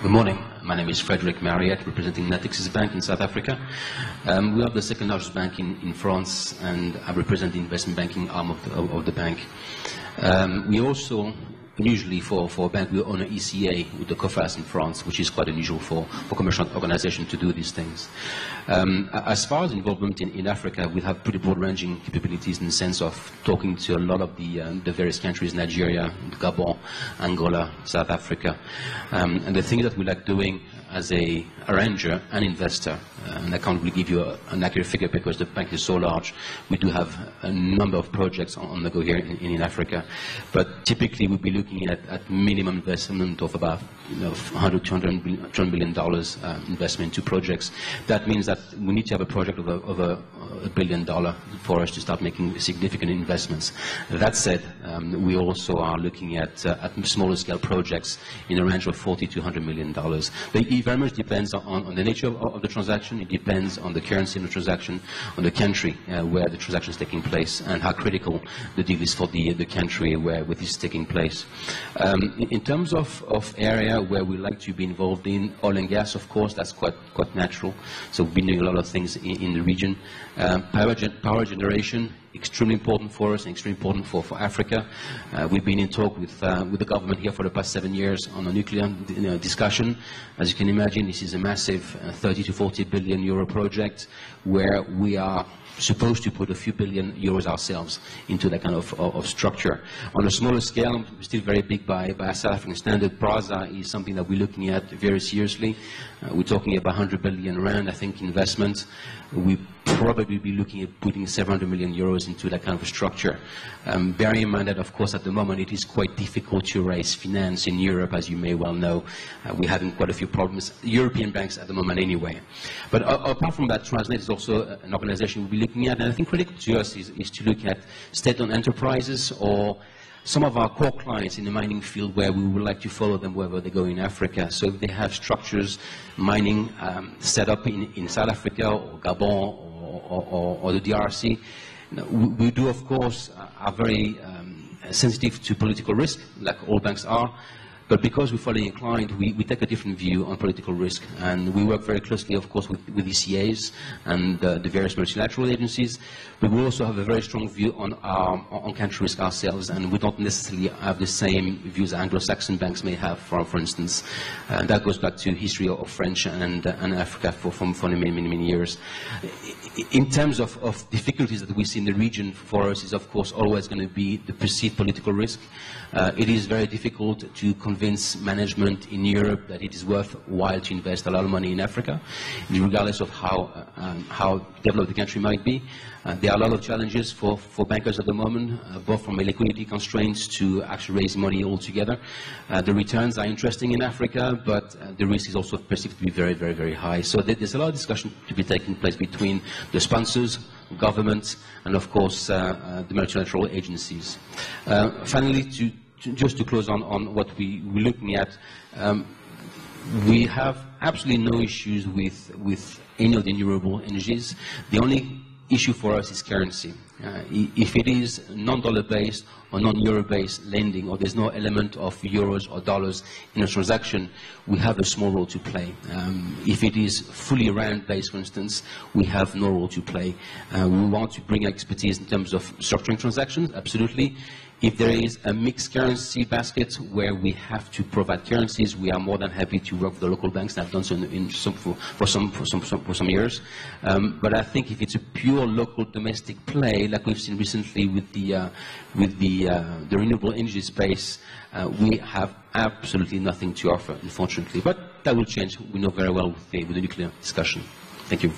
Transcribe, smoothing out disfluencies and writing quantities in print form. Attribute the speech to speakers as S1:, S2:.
S1: Good morning. My name is Frederic, representing Natixis Bank in South Africa. We are the second largest bank in France, and I represent the investment banking arm of the bank. We also, usually for a bank, we own an ECA with the COFAS in France, which is quite unusual for commercial organizations to do these things. As far as involvement in Africa, we have pretty broad-ranging capabilities in the sense of talking to a lot of the various countries, Nigeria, Gabon, Angola, South Africa. And the thing that we like doing as a arranger and investor, and I can't really give you an accurate figure because the bank is so large, we do have a number of projects on the go here in Africa, but typically we'll be looking at minimum investment of about $100, $200 billion investment into projects. That means that we need to have a project of $1 billion for us to start making significant investments. That said, we also are looking at smaller scale projects in a range of $40 to $100 million. It very much depends on the nature of the transaction. It depends on the currency of the transaction, on the country where the transaction is taking place, and how critical the deal is for the country where this is taking place. In terms of area where we like to be involved in, oil and gas, of course, that's quite natural. So we've been doing a lot of things in the region. Power generation, extremely important for us and extremely important for Africa. We've been in talk with the government here for the past 7 years on a nuclear discussion. As you can imagine, this is a massive 30 to 40 billion euro project where we are supposed to put a few billion euros ourselves into that kind of structure. On a smaller scale, still very big by South African standard, Brazza is something that we're looking at very seriously. We're talking about 100 billion rand, I think, investment. We probably be looking at putting 700 million euros into that kind of a structure. Bearing in mind that, of course, at the moment it is quite difficult to raise finance in Europe, as you may well know. We're having quite a few problems, European banks at the moment anyway. But apart from that, Transnet is also an organization we'll be looking at, and I think critical to us is to look at state-owned enterprises or some of our core clients in the mining field where we would like to follow them wherever they go in Africa. So if they have structures, mining set up in South Africa or Gabon or the DRC, we do, of course, are very sensitive to political risk, like all banks are. But because we're following a client, we take a different view on political risk, and we work very closely, of course, with ECAs and the various multilateral agencies. But we also have a very strong view on country risk ourselves, and we don't necessarily have the same views Anglo-Saxon banks may have, for instance. That goes back to history of French and Africa for many years. In terms of difficulties that we see in the region for us is, of course, always going to be the perceived political risk. It is very difficult to convince management in Europe that it is worthwhile to invest a lot of money in Africa, regardless of how developed the country might be. There are a lot of challenges for bankers at the moment, both from liquidity constraints to actually raise money altogether. The returns are interesting in Africa, but the risk is also perceived to be very high. So there's a lot of discussion to be taking place between the sponsors, governments, and of course the multilateral agencies. Finally, just to close on what we're looking at, we have absolutely no issues with any of the renewable energies. The only issue for us is currency. If it is non-dollar based or non-euro based lending, or there's no element of euros or dollars in a transaction, we have a small role to play. If it is fully rand based, for instance, we have no role to play. We want to bring expertise in terms of structuring transactions, absolutely. If there is a mixed currency basket where we have to provide currencies, we are more than happy to work with the local banks, and have done so for some years. But I think if it's a pure local domestic play, like we've seen recently with the renewable energy space, we have absolutely nothing to offer, unfortunately. But that will change. We know very well with the nuclear discussion. Thank you.